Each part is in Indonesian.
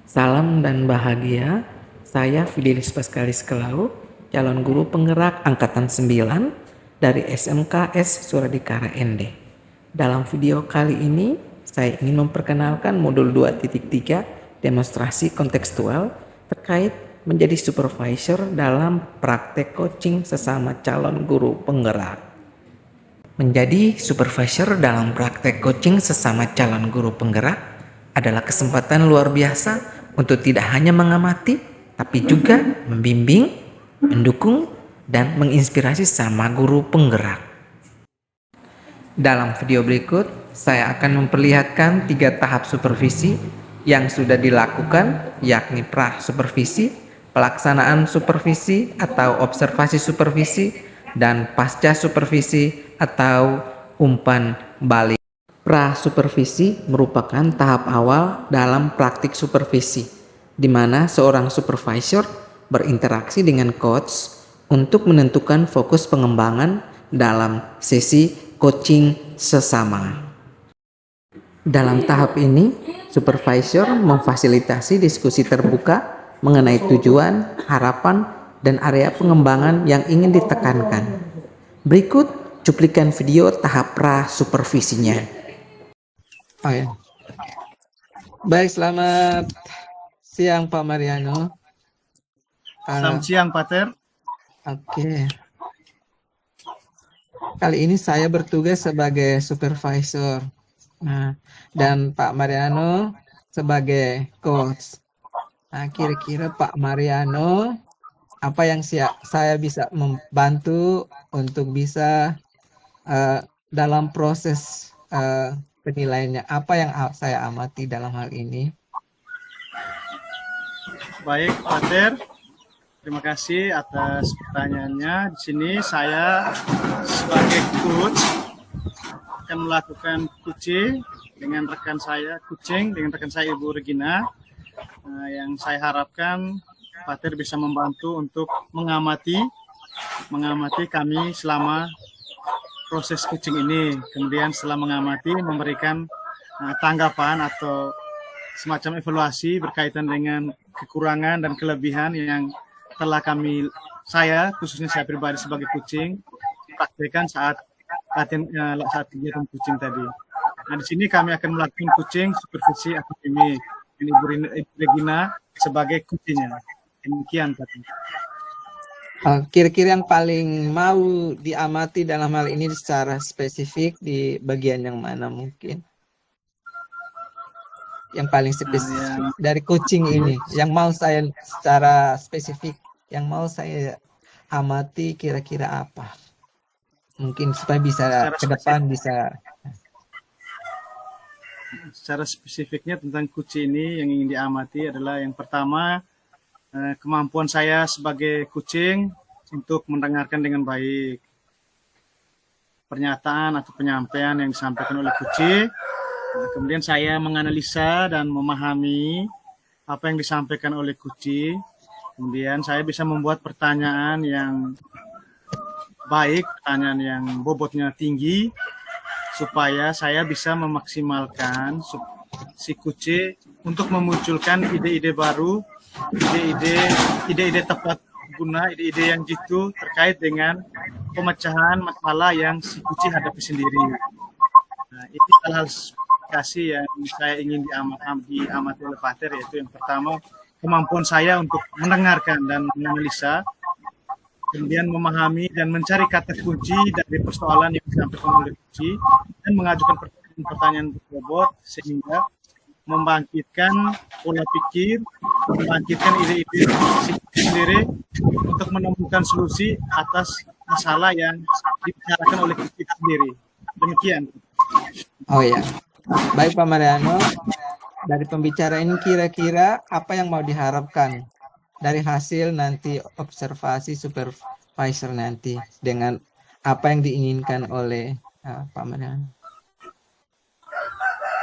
Salam dan bahagia, saya Fidelis Paskalis Kelau, calon guru penggerak Angkatan 9 dari SMKS Suradikara ND. Dalam video kali ini, saya ingin memperkenalkan modul 2.3 demonstrasi kontekstual terkait menjadi supervisor dalam praktek coaching sesama calon guru penggerak. Menjadi supervisor dalam praktek coaching sesama calon guru penggerak adalah kesempatan luar biasa untuk tidak hanya mengamati, tapi juga membimbing, mendukung, dan menginspirasi sama guru penggerak. Dalam video berikut, saya akan memperlihatkan 3 tahap supervisi yang sudah dilakukan, yakni pra-supervisi, pelaksanaan supervisi atau observasi supervisi, dan pasca supervisi atau umpan balik. Pra-supervisi merupakan tahap awal dalam praktik supervisi, di mana seorang supervisor berinteraksi dengan coach untuk menentukan fokus pengembangan dalam sesi coaching sesama. Dalam tahap ini, supervisor memfasilitasi diskusi terbuka mengenai tujuan, harapan, dan area pengembangan yang ingin ditekankan. Berikut cuplikan video tahap pra-supervisinya. Oh ya. Baik, selamat siang Pak Mariano. Selamat siang, Pater. Oke. Kali ini saya bertugas sebagai supervisor. Nah, dan Pak Mariano sebagai coach. Nah, kira-kira Pak Mariano, apa yang saya bisa membantu untuk bisa dalam proses penilaiannya, apa yang saya amati dalam hal ini? Baik, Pater. Terima kasih atas pertanyaannya. Di sini saya sebagai coach akan melakukan coaching dengan rekan saya, Ibu Regina. Yang saya harapkan Pater bisa membantu untuk mengamati kami selama proses coaching ini. Kemudian setelah mengamati, memberikan tanggapan atau semacam evaluasi berkaitan dengan kekurangan dan kelebihan yang telah saya khususnya saya pribadi sebagai coaching praktekkan saat kegiatan coaching tadi. Nah, di sini kami akan melakukan coaching supervisi akademik. Ini Ibu Regina sebagai coachingnya. Demikian tadi. Kira-kira yang paling mau diamati dalam hal ini secara spesifik di bagian yang mana mungkin? Yang paling spesifik dari coaching ini, yang mau saya secara spesifik, yang mau saya amati kira-kira apa? Mungkin supaya bisa ke depan bisa. Secara spesifiknya tentang coaching ini yang ingin diamati adalah yang pertama, kemampuan saya sebagai coaching untuk mendengarkan dengan baik pernyataan atau penyampaian yang disampaikan oleh coaching. Kemudian saya menganalisa dan memahami apa yang disampaikan oleh coaching. Kemudian saya bisa membuat pertanyaan yang baik, pertanyaan yang bobotnya tinggi, supaya saya bisa memaksimalkan si coaching untuk memunculkan ide-ide baru, ide-ide tepat guna, ide-ide yang jitu terkait dengan pemecahan masalah yang si coaching hadapi sendiri. Nah, ini hal-hal spesifikasi yang saya ingin diamati oleh Pater, yaitu yang pertama kemampuan saya untuk mendengarkan dan menganalisa, kemudian memahami dan mencari kata kunci dari persoalan yang disampaikan oleh kunci dan mengajukan pertanyaan berbobot sehingga membangkitkan pola pikir, membangkitkan ide-ide sendiri untuk menemukan solusi atas masalah yang dibicarakan oleh kita sendiri. Demikian. Oh ya, baik Pak Mariano. Dari pembicaraan ini kira-kira apa yang mau diharapkan dari hasil nanti observasi supervisor nanti dengan apa yang diinginkan oleh Pak Mariano?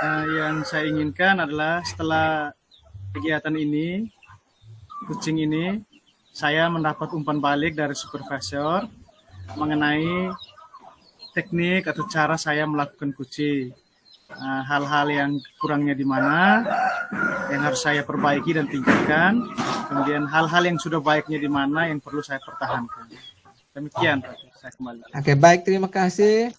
Yang saya inginkan adalah setelah kegiatan ini, coaching ini, saya mendapat umpan balik dari supervisor mengenai teknik atau cara saya melakukan coaching. hal-hal yang kurangnya di mana, yang harus saya perbaiki dan tingkatkan. Kemudian hal-hal yang sudah baiknya di mana yang perlu saya pertahankan. Demikian, saya kembali. Oke, baik, terima kasih.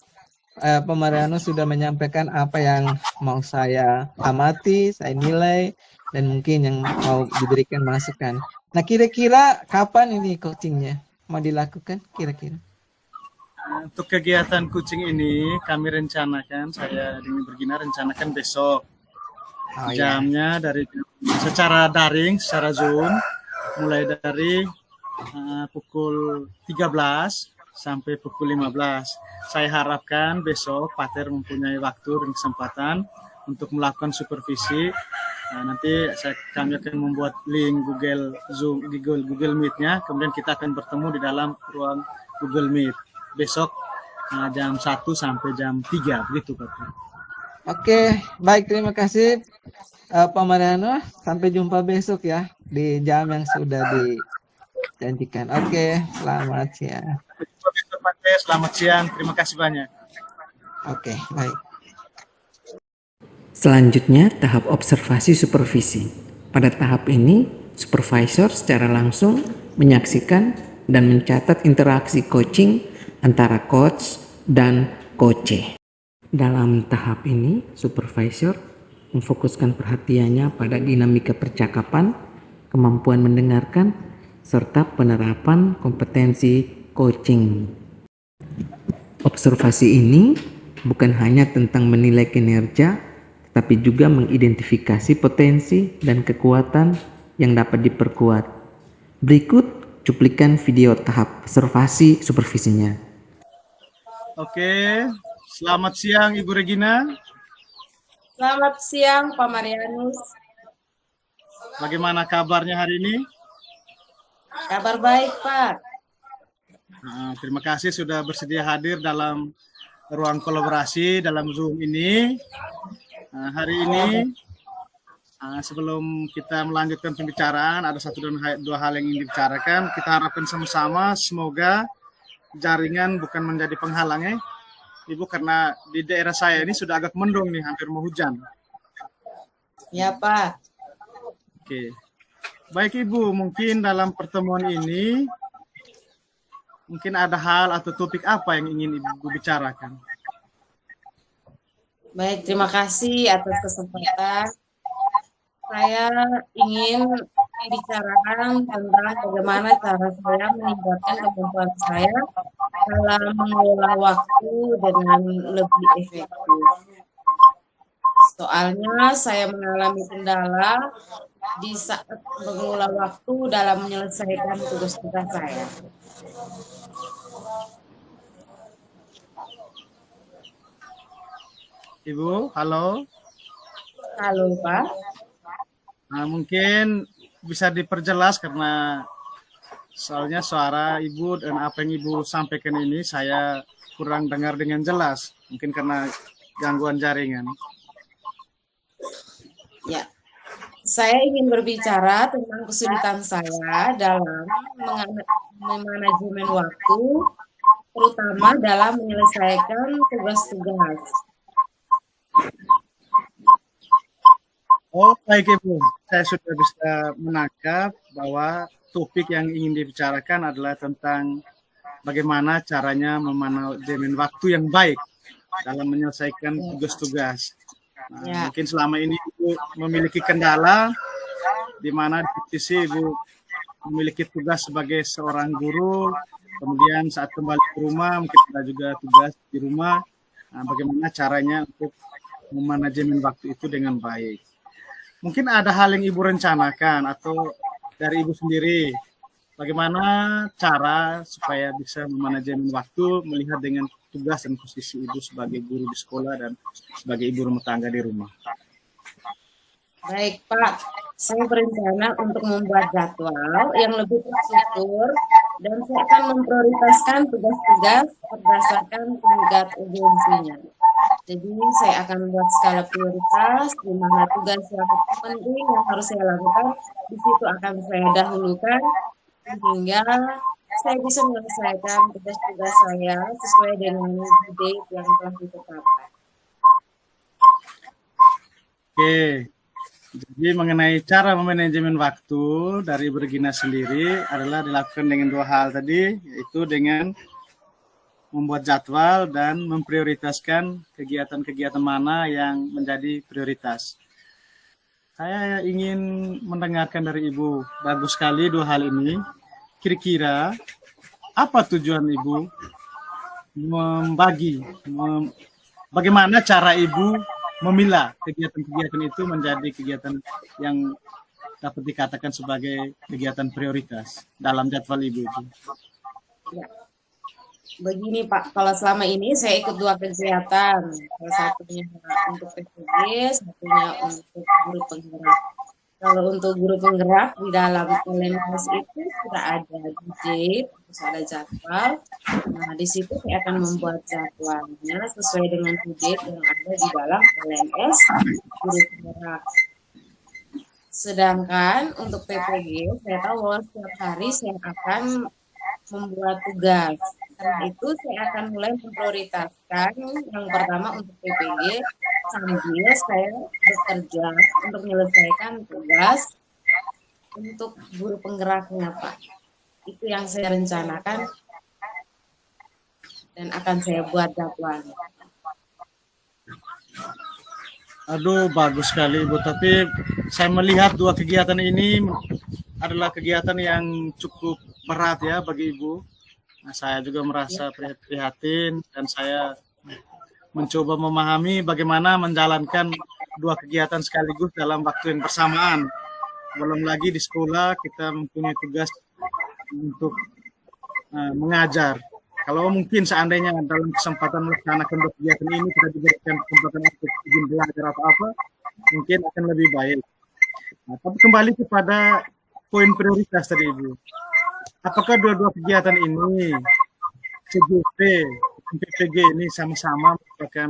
Pak Mariano sudah menyampaikan apa yang mau saya amati, saya nilai, dan mungkin yang mau diberikan masukan. Nah, kira-kira kapan ini coachingnya mau dilakukan kira-kira? Untuk kegiatan coaching ini kami rencanakan, saya dengan Bergina rencanakan besok. Jamnya dari secara daring, secara Zoom, mulai dari pukul 13 sampai pukul 15. Saya harapkan besok Pater mempunyai waktu dan kesempatan untuk melakukan supervisi. Nanti kami akan membuat link Google Zoom di Google Meet-nya, kemudian kita akan bertemu di dalam ruang Google Meet besok jam 1 sampai jam 3 begitu Pak. Oke, baik, terima kasih Pak Mariano. Sampai jumpa besok ya di jam yang sudah dijanjikan. Oke, selamat siang. Selamat siang, terima kasih banyak. Oke, baik. Selanjutnya, tahap observasi supervisi. Pada tahap ini, supervisor secara langsung menyaksikan dan mencatat interaksi coaching antara coach dan coach. Dalam tahap ini, supervisor memfokuskan perhatiannya pada dinamika percakapan, kemampuan mendengarkan, serta penerapan kompetensi coaching. Observasi ini bukan hanya tentang menilai kinerja, tetapi juga mengidentifikasi potensi dan kekuatan yang dapat diperkuat. Berikut cuplikan video tahap observasi supervisinya. Oke, selamat siang Ibu Regina. Selamat siang Pak Marianus. Bagaimana kabarnya hari ini? Kabar baik Pak. Terima kasih sudah bersedia hadir dalam ruang kolaborasi dalam Zoom ini. Hari ini sebelum kita melanjutkan pembicaraan, ada satu dan dua hal yang ingin dibicarakan. Kita harapkan sama-sama semoga jaringan bukan menjadi penghalang ya Ibu, karena di daerah saya ini sudah agak mendung nih, hampir mau hujan. Ya Pak. Oke. Baik Ibu, mungkin dalam pertemuan ini mungkin ada hal atau topik apa yang ingin Ibu bicarakan? Baik, terima kasih atas kesempatan. Saya ingin bicarakan tentang bagaimana cara saya meningkatkan kemampuan saya dalam mengelola waktu dengan lebih efektif. Soalnya saya mengalami kendala di saat mengelola waktu dalam menyelesaikan tugas-tugas saya. Ibu, halo. Halo Pak. Nah, mungkin bisa diperjelas karena soalnya suara Ibu dan apa yang Ibu sampaikan ini saya kurang dengar dengan jelas. Mungkin karena gangguan jaringan. Ya, saya ingin berbicara tentang kesulitan saya dalam memanajemen waktu, terutama dalam menyelesaikan tugas-tugas. Oh, baik Ibu. Saya sudah bisa menangkap bahwa topik yang ingin dibicarakan adalah tentang bagaimana caranya memanajemen waktu yang baik dalam menyelesaikan tugas-tugas. Nah, mungkin selama ini Ibu memiliki kendala di mana di sisi Ibu memiliki tugas sebagai seorang guru, kemudian saat kembali ke rumah mungkin ada juga tugas di rumah. Nah, bagaimana caranya untuk memanajemen waktu itu dengan baik. Mungkin ada hal yang Ibu rencanakan atau dari Ibu sendiri, bagaimana cara supaya bisa memanajemen waktu melihat dengan tugas dan posisi Ibu sebagai guru di sekolah dan sebagai ibu rumah tangga di rumah. Baik Pak, saya berencana untuk membuat jadwal yang lebih terstruktur dan saya akan memprioritaskan tugas-tugas berdasarkan tingkat urgensinya. Jadi saya akan membuat skala prioritas di mana tugas yang penting yang harus saya lakukan di situ akan saya dahulukan hingga saya bisa menyelesaikan tugas-tugas saya sesuai dengan date yang telah ditetapkan. Oke. Jadi mengenai cara memanajemen waktu dari Ibu Regina sendiri adalah dilakukan dengan dua hal tadi, yaitu dengan membuat jadwal dan memprioritaskan kegiatan-kegiatan mana yang menjadi prioritas. Saya ingin mendengarkan dari Ibu, bagus sekali dua hal ini. Kira-kira apa tujuan Ibu bagaimana cara Ibu memilah kegiatan-kegiatan itu menjadi kegiatan yang dapat dikatakan sebagai kegiatan prioritas dalam jadwal Ibu itu? Ya. Begini Pak, kalau selama ini saya ikut 2 kegiatan, salah satunya untuk PPG, satunya untuk guru penggerak. Kalau untuk guru penggerak di dalam LMS itu sudah ada digit, terus ada jadwal. Nah, di situ saya akan membuat jadwalnya sesuai dengan digit yang ada di dalam LMS guru penggerak. Sedangkan untuk PPG, saya tahu bahwa setiap hari saya akan membuat tugas. Karena itu saya akan mulai memprioritaskan yang pertama untuk PPG sambil saya bekerja untuk menyelesaikan tugas untuk guru penggeraknya Pak. Itu yang saya rencanakan dan akan saya buat jadwalnya. Aduh, bagus sekali Ibu. Tapi saya melihat dua kegiatan ini adalah kegiatan yang cukup berat ya bagi Ibu. Nah, saya juga merasa prihatin dan saya mencoba memahami bagaimana menjalankan dua kegiatan sekaligus dalam waktu yang bersamaan. Belum lagi di sekolah kita mempunyai tugas untuk mengajar. Kalau mungkin seandainya dalam kesempatan melaksanakan dua kegiatan ini kita diberikan kesempatan untuk izin belajar atau apa, mungkin akan lebih baik. Nah, tapi kembali kepada poin prioritas tadi Ibu. Apakah dua-dua kegiatan ini, CGP dan PPG ini sama-sama merupakan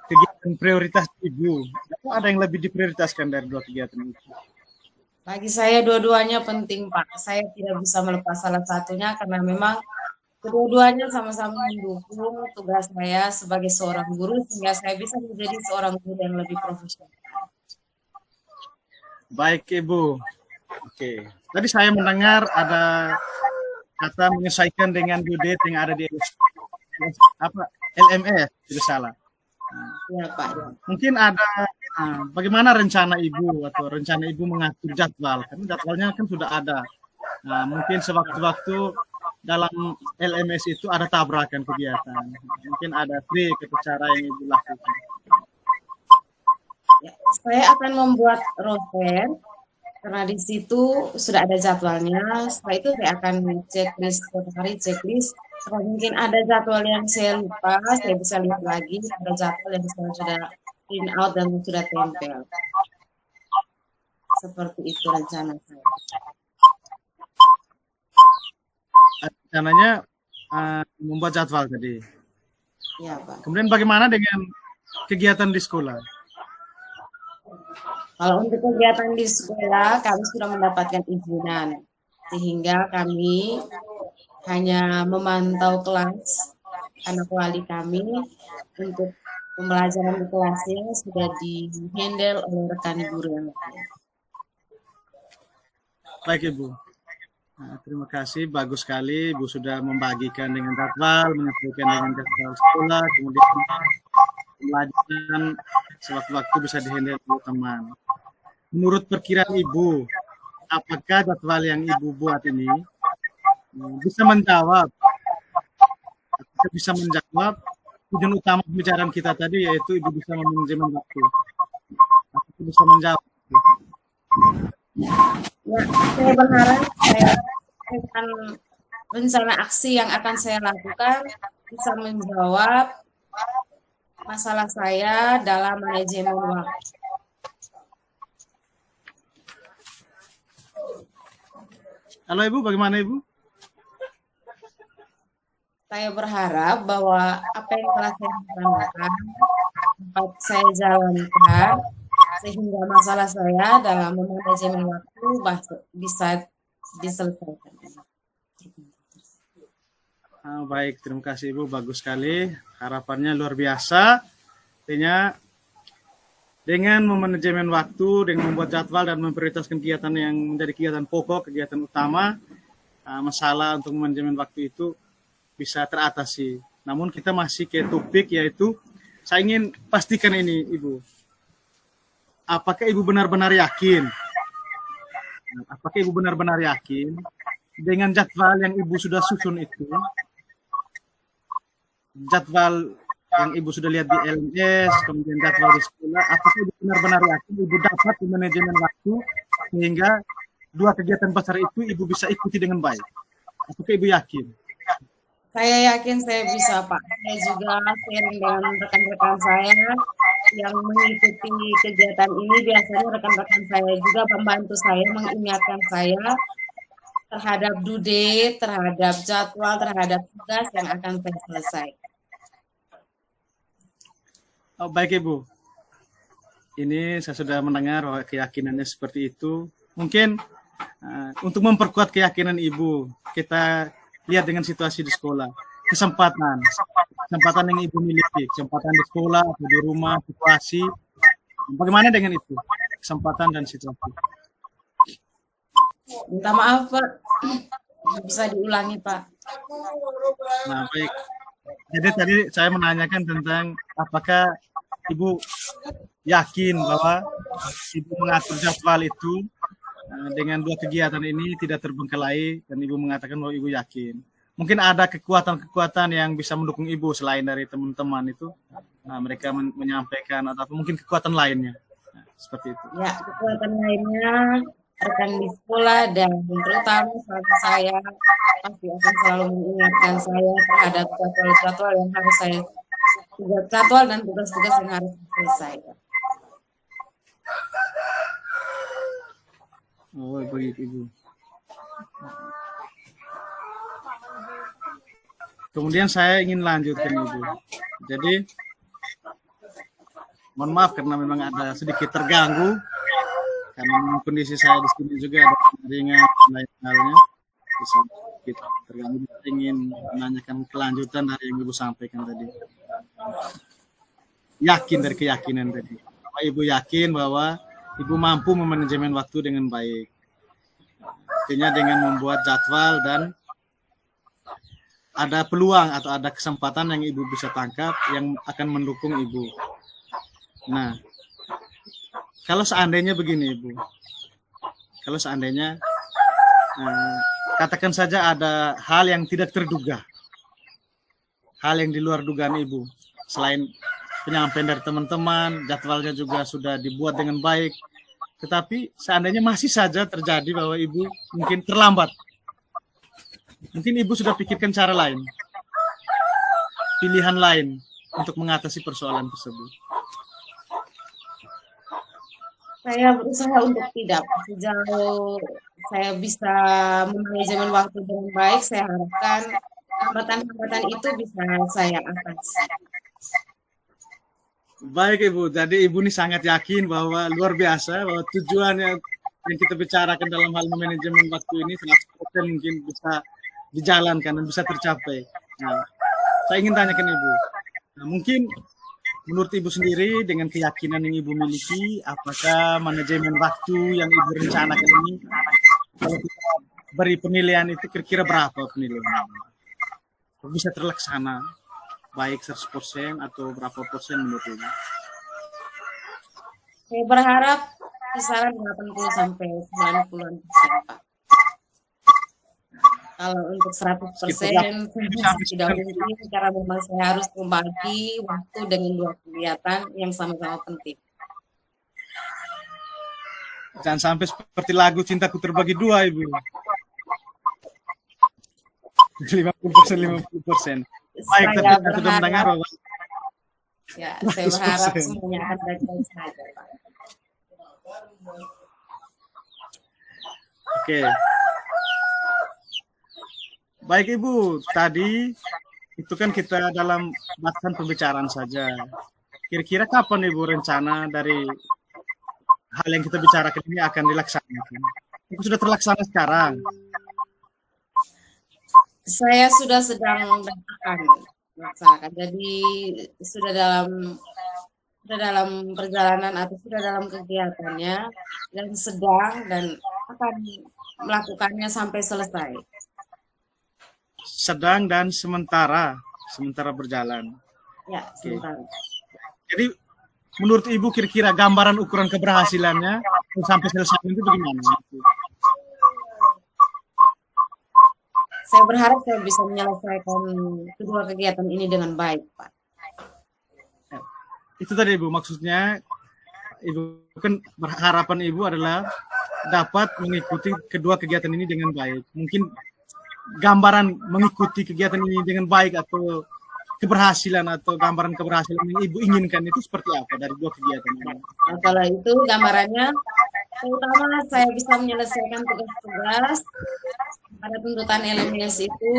kegiatan prioritas Ibu? Atau ada yang lebih diprioritaskan dari dua kegiatan itu? Bagi saya dua-duanya penting Pak. Saya tidak bisa melepas salah satunya karena memang kedua-duanya sama-sama mendukung tugas saya sebagai seorang guru sehingga saya bisa menjadi seorang guru yang lebih profesional. Baik Ibu. Oke. Tadi saya mendengar ada kata menyesuaikan dengan due date yang ada di LMS, tidak salah. Ya Pak. Mungkin ada bagaimana rencana Ibu atau rencana Ibu mengatur jadwal? Kan jadwalnya kan sudah ada. Nah, mungkin sewaktu-waktu dalam LMS itu ada tabrakan kegiatan. Mungkin ada trik atau cara yang Ibu lakukan. Ya, saya akan membuat roster karena di situ sudah ada jadwalnya. Setelah itu saya akan checklist setiap hari checklist. Kalau mungkin ada jadwal yang saya lupa, saya bisa lihat lagi. Ada jadwal yang saya sudah print out dan sudah tempel. Seperti itu rencana saya. Rencananya membuat jadwal tadi. Ya Pak. Kemudian bagaimana dengan kegiatan di sekolah? Kalau untuk kegiatan di sekolah, kami sudah mendapatkan izinan. Sehingga kami hanya memantau kelas anak wali kami untuk pembelajaran di kelasnya sudah di-handle oleh rekan guru yang lain. Baik Ibu. Nah, terima kasih, bagus sekali Ibu sudah membagikan dengan jadwal, menyesuaikan dengan jadwal sekolah, kemudian pembelajaran sewaktu-waktu bisa dihandle oleh teman. Menurut perkiraan Ibu, apakah jadwal yang Ibu buat ini bisa menjawab tujuan utama pembicaraan kita tadi, yaitu Ibu bisa memanajemen waktu? Apakah bisa menjawab? Ya, saya berharap saya akan rencana aksi yang akan saya lakukan bisa menjawab masalah saya dalam manajemen waktu. Halo Ibu, bagaimana Ibu? Saya berharap bahwa apa yang telah saya lakukan dapat saya jalankan sehingga masalah saya dalam manajemen waktu bisa diselesaikan. Baik, terima kasih Ibu, bagus sekali. Harapannya luar biasa. Artinya Dengan memanajemen waktu, dengan membuat jadwal dan memprioritaskan kegiatan yang menjadi kegiatan pokok, kegiatan utama, masalah untuk manajemen waktu itu bisa teratasi. Namun kita masih ke topik, yaitu saya ingin pastikan ini, Ibu. Apakah Ibu benar-benar yakin? Apakah Ibu benar-benar yakin dengan jadwal yang Ibu sudah susun itu, jadwal yang Ibu sudah lihat di LMS, kemudian jadwal di sekolah, apakah Ibu benar-benar yakin Ibu dapat di manajemen waktu sehingga dua kegiatan besar itu Ibu bisa ikuti dengan baik? Apakah Ibu yakin? Saya yakin saya bisa, Pak. Saya juga sharing dengan rekan-rekan saya yang mengikuti kegiatan ini. Biasanya rekan-rekan saya juga membantu saya, mengingatkan saya terhadap due date, terhadap jadwal, terhadap tugas yang akan saya selesai. Oh, baik Ibu. Ini saya sudah mendengar bahwa keyakinannya seperti itu. Mungkin untuk memperkuat keyakinan Ibu, kita lihat dengan situasi di sekolah. Kesempatan yang Ibu miliki, kesempatan di sekolah atau di rumah, situasi. Bagaimana dengan itu? Kesempatan dan situasi. Minta maaf, Pak. Bisa diulangi, Pak. Nah, baik. Jadi tadi saya menanyakan tentang apakah Ibu yakin bahwa Ibu mengatur jadwal itu dengan dua kegiatan ini tidak terbengkelai, dan Ibu mengatakan bahwa Ibu yakin. Mungkin ada kekuatan-kekuatan yang bisa mendukung Ibu selain dari teman-teman itu. Nah, mereka menyampaikan atau mungkin kekuatan lainnya. Nah, seperti itu. Ya, kekuatan lainnya rekan di sekolah dan terutama saya pasti akan selalu mengingatkan saya terhadap jadwal-jadwal yang harus saya jadwal dan tugas-tugas yang harus diselesaikan. Oh, baik Ibu. Kemudian saya ingin lanjutkan Ibu. Jadi, mohon maaf karena memang ada sedikit terganggu karena kondisi saya di sini juga ada jaringan lain halnya, bisa kita terganggu. Ingin menanyakan kelanjutan dari yang Ibu sampaikan tadi. Yakin dari keyakinan tadi. Bahwa Ibu yakin bahwa Ibu mampu memanajemen waktu dengan baik. Artinya dengan membuat jadwal dan ada peluang atau ada kesempatan yang Ibu bisa tangkap yang akan mendukung Ibu. Nah, kalau seandainya begini Ibu, kalau seandainya katakan saja ada hal yang tidak terduga, hal yang di luar dugaan Ibu, selain penyampaian dari teman-teman, jadwalnya juga sudah dibuat dengan baik, tetapi seandainya masih saja terjadi bahwa Ibu mungkin terlambat, mungkin Ibu sudah pikirkan cara lain, pilihan lain untuk mengatasi persoalan tersebut. Saya berusaha untuk tidak. Sejauh saya bisa memanajemen waktu dengan baik, saya harapkan hambatan-hambatan itu bisa saya atasi. Baik Ibu, jadi Ibu ini sangat yakin bahwa luar biasa, bahwa tujuan yang kita bicarakan dalam hal manajemen waktu ini 100% mungkin bisa dijalankan dan bisa tercapai. Nah, saya ingin tanyakan Ibu, nah, mungkin menurut Ibu sendiri dengan keyakinan yang Ibu miliki, apakah manajemen waktu yang Ibu rencanakan ini, kalau kita beri penilaian itu kira-kira berapa penilaian? Bisa terlaksana baik 100% atau berapa persen menurut Ibu? Saya berharap kisaran 80 sampai 90%, Pak. Kalau untuk 100% tidak mungkin karena memang saya harus membagi waktu dengan dua kegiatan yang sama-sama penting. Jangan sampai seperti lagu Cintaku Terbagi Dua, Ibu. 50%. Baik, tapi saya sudah mendengar bahwa ya, saya berharap semuanya akan baik-baik saja, Pak. Oke. Baik Ibu, tadi itu kan kita dalam bahasan pembicaraan saja. Kira-kira kapan Ibu rencana dari hal yang kita bicarakan ini akan dilaksanakan? Itu sudah terlaksana sekarang? Saya sudah sedang melaksanakan. Jadi sudah dalam sudah dalam perjalanan atau sudah dalam kegiatannya dan sedang dan akan melakukannya sampai selesai. Sedang dan sementara berjalan. Ya, sementara. Jadi menurut Ibu kira-kira gambaran ukuran keberhasilannya sampai selesai itu bagaimana? Saya berharap saya bisa menyelesaikan kedua kegiatan ini dengan baik, Pak. Itu tadi Ibu, maksudnya Ibu kan harapan Ibu adalah dapat mengikuti kedua kegiatan ini dengan baik. Mungkin gambaran mengikuti kegiatan ini dengan baik atau keberhasilan atau gambaran keberhasilan yang Ibu inginkan itu seperti apa dari dua kegiatan ini? Nah, kalau itu gambarannya, terutama saya bisa menyelesaikan tugas-tugas pada tuntutan LMS itu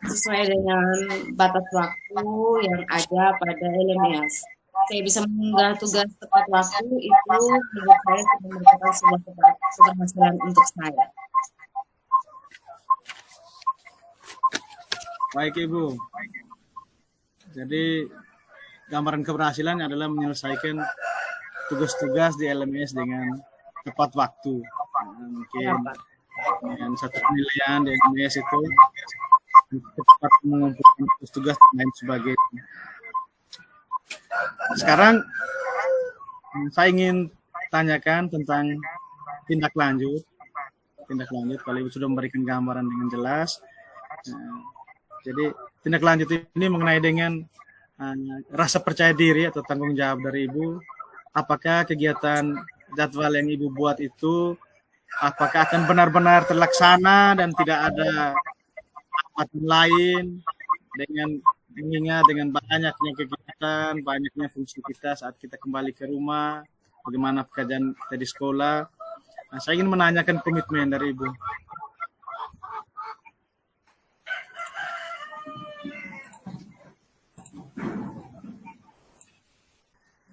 sesuai dengan batas waktu yang ada pada LMS. Saya bisa mengunggah tugas tepat waktu itu menurut saya sudah merupakan sebuah keberhasilan untuk saya. Baik Ibu. Jadi gambaran keberhasilan adalah menyelesaikan tugas-tugas di LMS dengan tepat waktu. Mungkin dengan satu penilaian di LMS itu cepat mengumpulkan tugas-tugas dan lain sebagainya. Sekarang saya ingin tanyakan tentang tindak lanjut. Kalau Ibu sudah memberikan gambaran dengan jelas. Jadi tindak lanjut ini mengenai dengan rasa percaya diri atau tanggung jawab dari Ibu. Apakah kegiatan jadwal yang Ibu buat itu apakah akan benar-benar terlaksana dan tidak ada hambatan lain dengan mengingat dengan banyaknya kegiatan, banyaknya fungsi kita saat kita kembali ke rumah, bagaimana pekerjaan kita di sekolah. Nah, saya ingin menanyakan komitmen dari Ibu.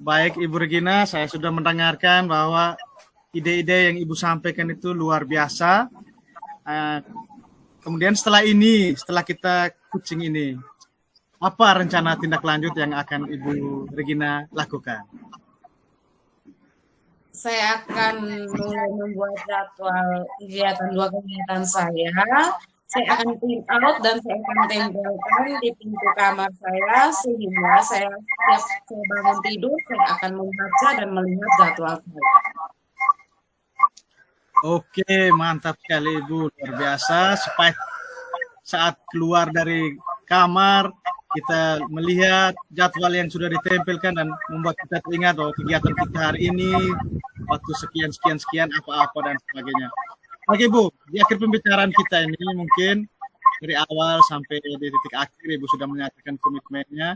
Baik Ibu Regina, saya sudah mendengarkan bahwa ide-ide yang Ibu sampaikan itu luar biasa. Kemudian setelah kita coaching ini, apa rencana tindak lanjut yang akan Ibu Regina lakukan? Saya akan mulai membuat jadwal dua kegiatan saya. Saya akan print out dan saya akan tempelkan di pintu kamar saya sehingga setiap saya bangun tidur saya akan membaca dan melihat jadwal saya. Oke, mantap sekali Ibu, luar biasa. Supaya saat keluar dari kamar kita melihat jadwal yang sudah ditempelkan dan membuat kita teringat bahwa kegiatan kita hari ini waktu sekian apa-apa dan sebagainya. Oke Bu, di akhir pembicaraan kita ini mungkin dari awal sampai di titik akhir Ibu sudah menyatakan komitmennya.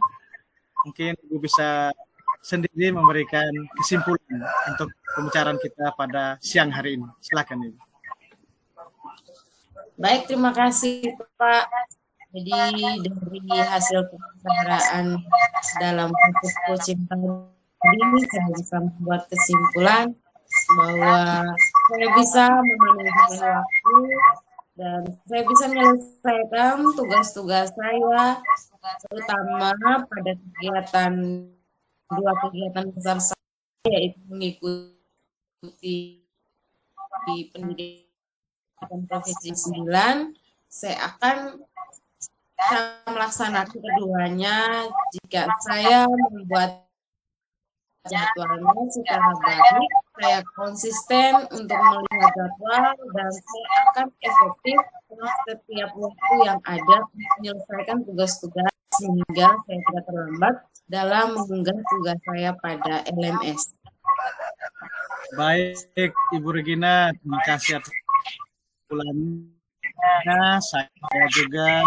Mungkin Ibu bisa sendiri memberikan kesimpulan untuk pembicaraan kita pada siang hari ini. Silakan Ibu. Baik, terima kasih Pak. Jadi dari hasil pembicaraan dalam fokus coaching tadi saya bisa membuat kesimpulan bahwa saya bisa memanajemen waktu dan saya bisa menyelesaikan tugas-tugas saya terutama pada dua kegiatan besar saya yaitu mengikuti pendidikan profesi 9. Saya akan melaksanakan keduanya jika saya membuat jadwalnya secara baik, saya konsisten untuk melihat jadwal dan saya akan efektif setiap waktu yang ada untuk menyelesaikan tugas-tugas sehingga saya tidak terlambat dalam mengunggah tugas saya pada LMS. Baik, Ibu Regina, terima kasih atas kesimpulannya. Saya juga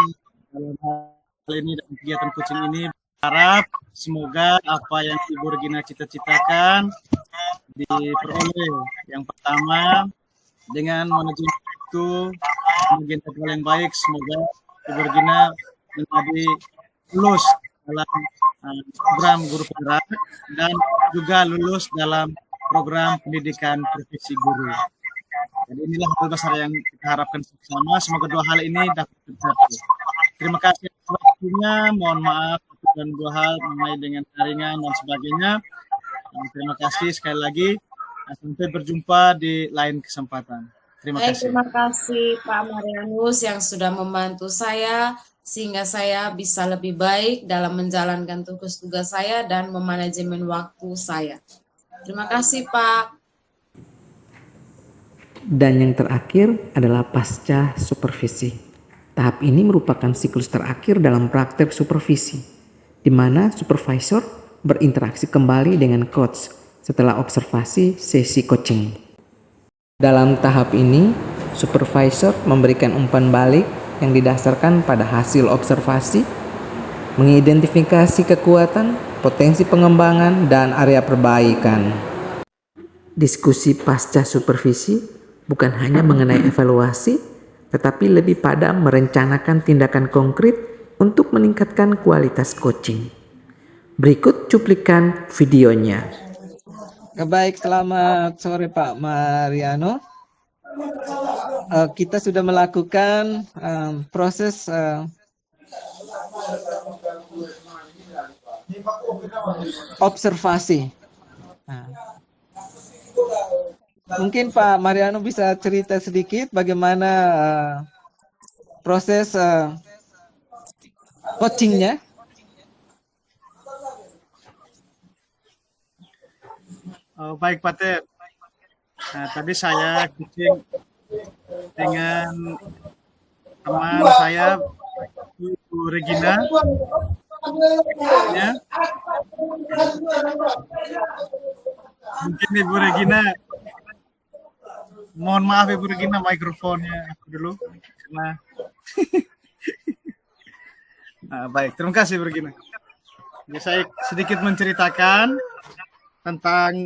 dalam hal ini dan kegiatan coaching ini harap semoga apa yang Ibu Regina cita-citakan diperoleh. Yang pertama, dengan manajemen waktu, kemudian jadwal yang baik, semoga Ibu Regina menjadi lulus dalam program guru penggerak dan juga lulus dalam program pendidikan profesi guru. Jadi inilah hal besar yang kita harapkan bersama. Semoga dua hal ini dapat tercapai. Terima kasih atas waktunya. Mohon maaf dan dua hal mengenai dengan jaringan dan sebagainya. Terima kasih sekali lagi. Sampai berjumpa di lain kesempatan. Terima Baik, kasih. terima kasih Pak Marianus yang sudah membantu saya sehingga saya bisa lebih baik dalam menjalankan tugas-tugas saya dan memanajemen waktu saya. Terima kasih Pak. Dan yang terakhir adalah pasca supervisi. Tahap ini merupakan siklus terakhir dalam praktek supervisi, di mana supervisor berinteraksi kembali dengan coach setelah observasi sesi coaching. Dalam tahap ini, supervisor memberikan umpan balik yang didasarkan pada hasil observasi, mengidentifikasi kekuatan, potensi pengembangan, dan area perbaikan. Diskusi pasca supervisi bukan hanya mengenai evaluasi, tetapi lebih pada merencanakan tindakan konkret untuk meningkatkan kualitas coaching. Berikut cuplikan videonya. Baik, selamat sore Pak Mariano. Kita sudah melakukan proses observasi. Mungkin Pak Mariano bisa cerita sedikit bagaimana proses coachingnya. Baik Pak Ter. Nah, tadi saya coaching dengan teman saya Bu Regina. Ya. Mungkin Ibu Regina, mohon maaf Ibu Regina, mikrofonnya aku dulu karena baik, terima kasih Ibu Regina. Jadi saya sedikit menceritakan tentang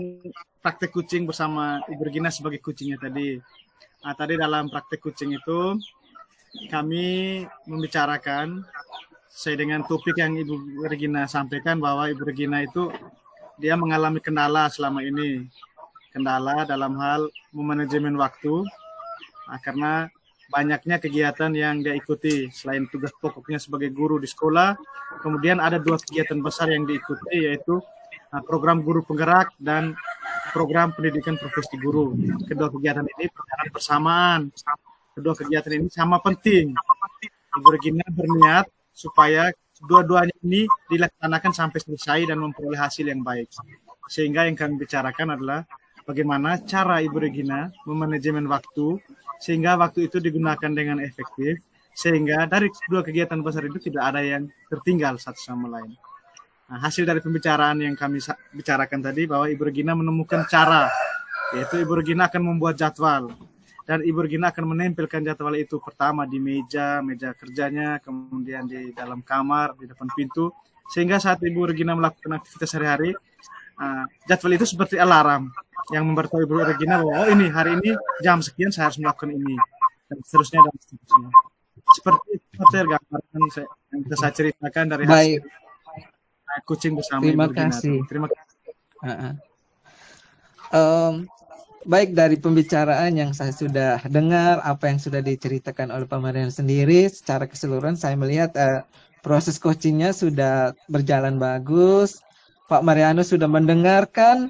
praktek coaching bersama Ibu Regina sebagai coachingnya tadi. Tadi dalam praktek coaching itu kami membicarakan sesuai dengan topik yang Ibu Regina sampaikan bahwa Ibu Regina itu dia mengalami kendala selama ini. Kendala dalam hal memanajemen waktu karena banyaknya kegiatan yang dia ikuti selain tugas pokoknya sebagai guru di sekolah. Kemudian ada 2 kegiatan besar yang diikuti, yaitu program guru penggerak dan program pendidikan profesi guru. Kedua kegiatan ini berjalan bersamaan. Kedua kegiatan ini sama penting. Ibu Regina berniat supaya dua-duanya ini dilaksanakan sampai selesai dan memperoleh hasil yang baik. Sehingga yang kami bicarakan adalah bagaimana cara Ibu Regina memanajemen waktu sehingga waktu itu digunakan dengan efektif, sehingga dari 2 kegiatan besar itu tidak ada yang tertinggal satu sama lain. Nah, hasil dari pembicaraan yang kami bicarakan tadi bahwa Ibu Regina menemukan cara, yaitu Ibu Regina akan membuat jadwal. Dan Ibu Regina akan menempelkan jadwal itu pertama di meja kerjanya, kemudian di dalam kamar, di depan pintu. Sehingga saat Ibu Regina melakukan aktivitas sehari-hari, jadwal itu seperti alarm yang memberitahu Ibu Regina bahwa ini hari ini jam sekian saya harus melakukan ini. Dan seterusnya. Seperti itu gambaran yang bisa saya ceritakan dari hasil coaching bersama Ibu Regina. Terima kasih. Baik, dari pembicaraan yang saya sudah dengar, apa yang sudah diceritakan oleh Pak Mariano sendiri, secara keseluruhan saya melihat proses coachingnya sudah berjalan bagus. Pak Mariano sudah mendengarkan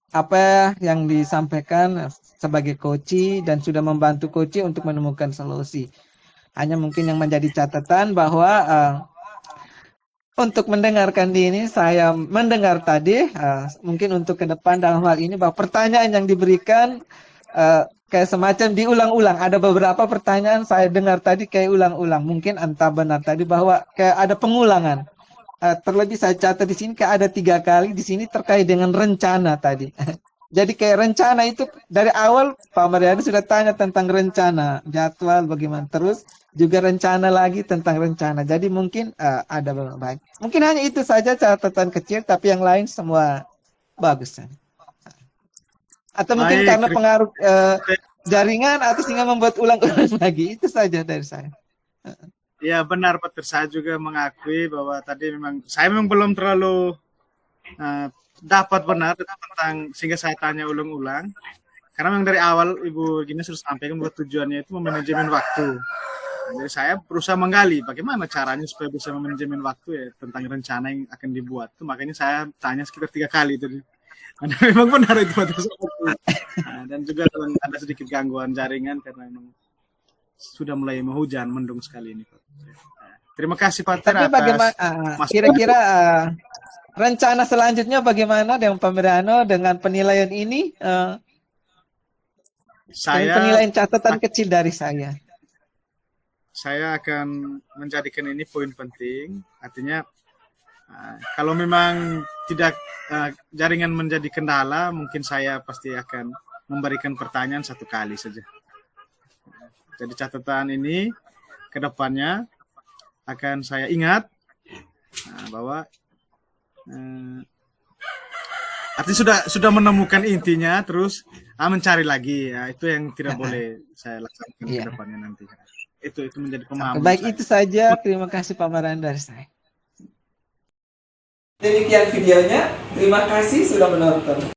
apa yang disampaikan sebagai coach dan sudah membantu coach untuk menemukan solusi. Hanya mungkin yang menjadi catatan bahwa untuk mendengarkan ini, saya mendengar tadi, mungkin untuk ke depan dalam hal ini, bahwa pertanyaan yang diberikan kayak semacam diulang-ulang. Ada beberapa pertanyaan saya dengar tadi kayak ulang-ulang. Mungkin entah benar tadi bahwa kayak ada pengulangan. Terlebih saya catat di sini kayak ada 3 kali di sini terkait dengan rencana tadi. Jadi kayak rencana itu dari awal Pak Mariano sudah tanya tentang rencana, jadwal bagaimana, terus juga rencana lagi tentang rencana. Jadi mungkin ada baik. Mungkin hanya itu saja catatan kecil, tapi yang lain semua bagus. Atau mungkin karena pengaruh jaringan atau sehingga membuat ulang-ulang lagi. Itu saja dari saya. Ya benar Pak, saya juga mengakui bahwa tadi saya memang belum terlalu dapat benar tentang sehingga saya tanya ulang-ulang. Karena memang dari awal Ibu Gina sudah sampaikan bahwa tujuannya itu memanajemen waktu. Jadi saya berusaha menggali bagaimana caranya supaya bisa memanajemen waktu ya tentang rencana yang akan dibuat. Itu makanya saya tanya sekitar 3 kali itu. Karena memang benar itu batas waktu. Nah, dan juga ada sedikit gangguan jaringan karena memang sudah mulai hujan, mendung sekali ini, Pak. Terima kasih Pak Ter Tapi atas bagaimana kira-kira rencana selanjutnya bagaimana dengan Pak Medrano dengan penilaian ini? Dengan saya penilaian catatan kecil dari saya. saya akan menjadikan ini poin penting. Artinya kalau memang tidak jaringan menjadi kendala, mungkin saya pasti akan memberikan pertanyaan 1 kali saja. Jadi catatan ini ke depannya akan saya ingat bahwa artinya sudah menemukan intinya, terus mencari lagi. Ya, itu yang tidak boleh saya laksanakan ke depannya nanti. Itu menjadi pemahaman. Baik, saya. itu saja. Terima kasih Pak Maran dari saya. Demikian videonya. Terima kasih sudah menonton.